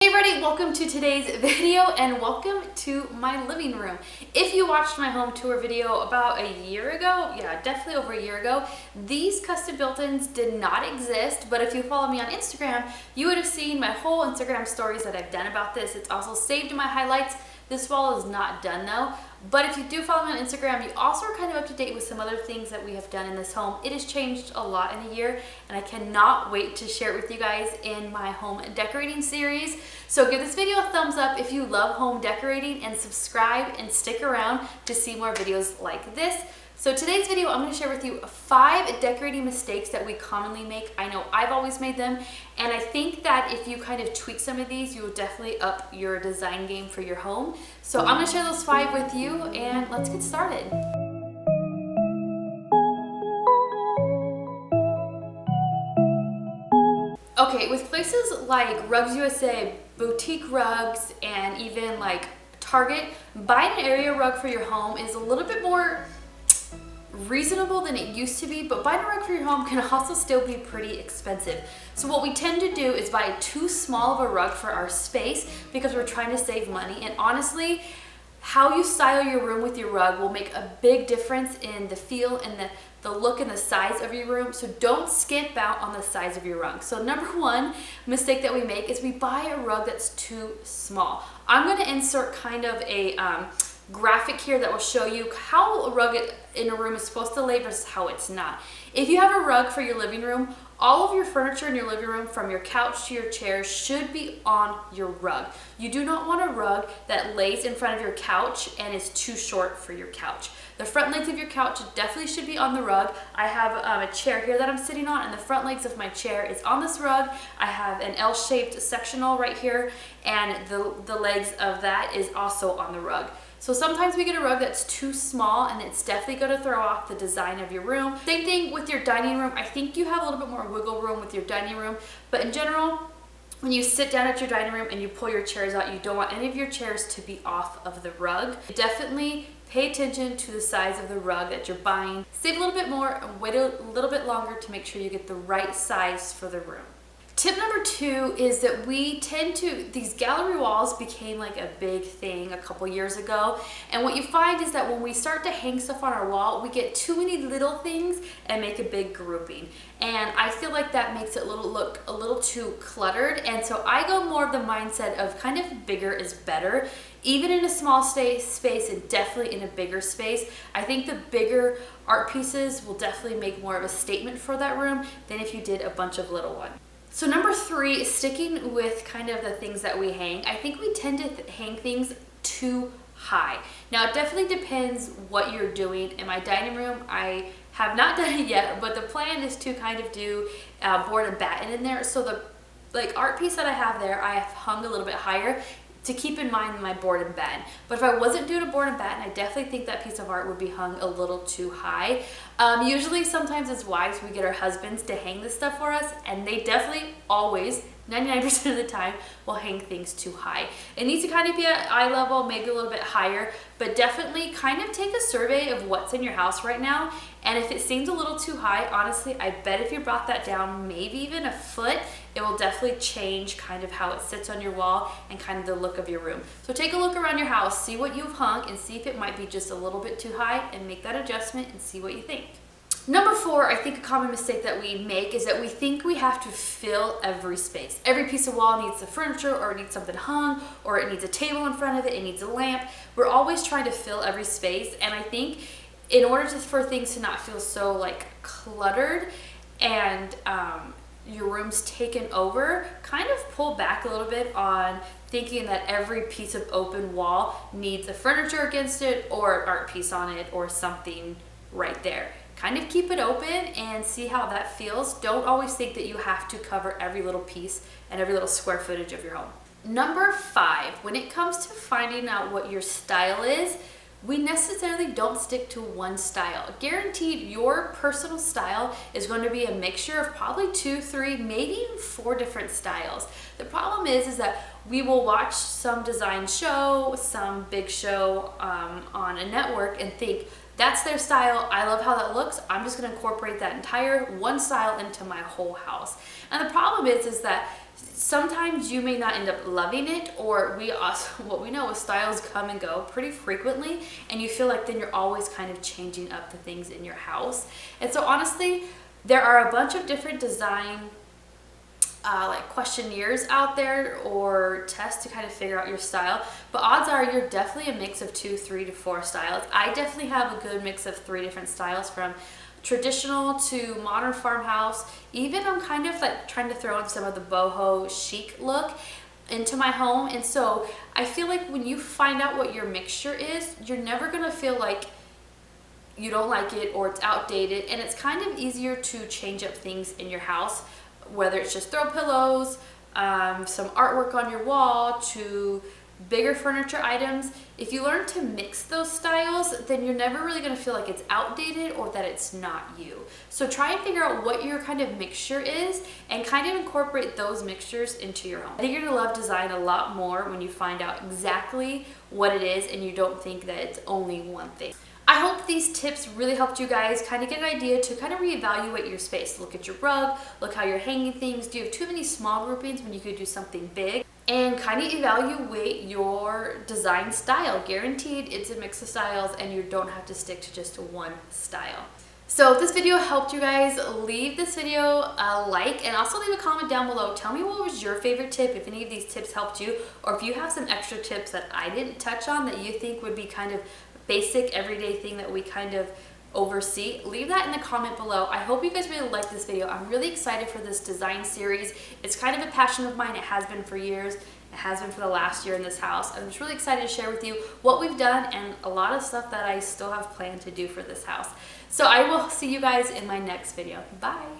Hey everybody, welcome to today's video and welcome to my living room. If you watched my home tour video about a year ago, yeah, definitely over a year ago, these custom built-ins did not exist, but if you follow me on Instagram, you would have seen my whole Instagram stories that I've done about this. It's also saved in my highlights. This wall is not done though, but if you do follow me on Instagram, you also are kind of up to date with some other things that we have done in this home. It has changed a lot in a year, and I cannot wait to share it with you guys in my home decorating series. So give this video a thumbs up if you love home decorating, and subscribe and stick around to see more videos like this. So today's video, I'm going to share with you 5 decorating mistakes that we commonly make. I know I've always made them, and I think that if you kind of tweak some of these, you will definitely up your design game for your home. So I'm going to share those 5 with you, and let's get started. Okay, with places like Rugs USA, boutique rugs, and even like Target, buying an area rug for your home is a little bit more reasonable than it used to be, but buying a rug for your home can also still be pretty expensive. So what we tend to do is buy too small of a rug for our space because we're trying to save money. And honestly, how you style your room with your rug will make a big difference in the feel and the look and the size of your room. So don't skimp out on the size of your rug. So number 1 mistake that we make is we buy a rug that's too small. I'm going to insert kind of a graphic here that will show you how a rug in a room is supposed to lay versus how it's not. If you have a rug for your living room, all of your furniture in your living room, from your couch to your chairs, should be on your rug. You do not want a rug that lays in front of your couch and is too short for your couch. The front legs of your couch definitely should be on the rug. I have a chair here that I'm sitting on, and the front legs of my chair is on this rug. I have an L-shaped sectional right here, and the legs of that is also on the rug. So sometimes we get a rug that's too small, and it's definitely going to throw off the design of your room. Same thing with your dining room. I think you have a little bit more wiggle room with your dining room, but in general, when you sit down at your dining room and you pull your chairs out, you don't want any of your chairs to be off of the rug. Definitely pay attention to the size of the rug that you're buying. Save a little bit more and wait a little bit longer to make sure you get the right size for the room. Tip number 2 is that these gallery walls became like a big thing a couple years ago. And what you find is that when we start to hang stuff on our wall, we get too many little things and make a big grouping. And I feel like that makes it look a little too cluttered. And so I go more of the mindset of kind of bigger is better. Even in a small space and definitely in a bigger space, I think the bigger art pieces will definitely make more of a statement for that room than if you did a bunch of little ones. So number 3 is sticking with kind of the things that we hang. I think we tend to hang things too high. Now it definitely depends what you're doing. In my dining room, I have not done it yet, but the plan is to kind of do board and batten in there. So the art piece that I have there, I have hung a little bit higher to keep in mind my board and batten. But if I wasn't doing a board and batten, I definitely think that piece of art would be hung a little too high. Usually sometimes as wives, we get our husbands to hang this stuff for us, and they definitely always, 99% of the time, will hang things too high. It needs to kind of be at eye level, maybe a little bit higher, but definitely kind of take a survey of what's in your house right now. And if it seems a little too high, honestly, I bet if you brought that down maybe even a foot, it will definitely change kind of how it sits on your wall and kind of the look of your room. So take a look around your house, see what you've hung, and see if it might be just a little bit too high, and make that adjustment and see what you think. Number 4, I think a common mistake that we make is that we think we have to fill every space. Every piece of wall needs the furniture, or it needs something hung, or it needs a table in front of it, it needs a lamp. We're always trying to fill every space, and I think in order for things to not feel so like cluttered and your room's taken over, kind of pull back a little bit on thinking that every piece of open wall needs a furniture against it or an art piece on it or something right there. Kind of keep it open and see how that feels. Don't always think that you have to cover every little piece and every little square footage of your home. Number 5, when it comes to finding out what your style is, we necessarily don't stick to one style. Guaranteed, your personal style is going to be a mixture of probably 2, 3, maybe even 4 different styles. The problem is that we will watch some design show, some big show on a network and think, that's their style, I love how that looks, I'm just gonna incorporate that entire one style into my whole house. And the problem is that sometimes you may not end up loving it, or we also, what we know is styles come and go pretty frequently, and you feel like then you're always kind of changing up the things in your house. And so honestly, there are a bunch of different design like questionnaires out there or tests to kind of figure out your style, but odds are you're definitely a mix of 2, 3 to 4 styles. I definitely have a good mix of 3 different styles, from traditional to modern farmhouse. Even I'm kind of like trying to throw in some of the boho chic look into my home. And so I feel like when you find out what your mixture is, you're never gonna feel like you don't like it or it's outdated, and it's kind of easier to change up things in your house, whether it's just throw pillows, some artwork on your wall, to bigger furniture items. If you learn to mix those styles, then you're never really going to feel like it's outdated or that it's not you. So try and figure out what your kind of mixture is and kind of incorporate those mixtures into your home. I think you're going to love design a lot more when you find out exactly what it is and you don't think that it's only one thing. I hope these tips really helped you guys kind of get an idea to kind of reevaluate your space. Look at your rug, look how you're hanging things. Do you have too many small groupings when you could do something big? And kind of evaluate your design style. Guaranteed it's a mix of styles and you don't have to stick to just one style. So if this video helped you guys, leave this video a like and also leave a comment down below. Tell me what was your favorite tip, if any of these tips helped you, or if you have some extra tips that I didn't touch on that you think would be kind of basic everyday thing that we kind of oversee. Leave that in the comment below. I hope you guys really liked this video. I'm really excited for this design series. It's kind of a passion of mine. It has been for years. It has been for the last year in this house. I'm just really excited to share with you what we've done and a lot of stuff that I still have planned to do for this house. So I will see you guys in my next video. Bye.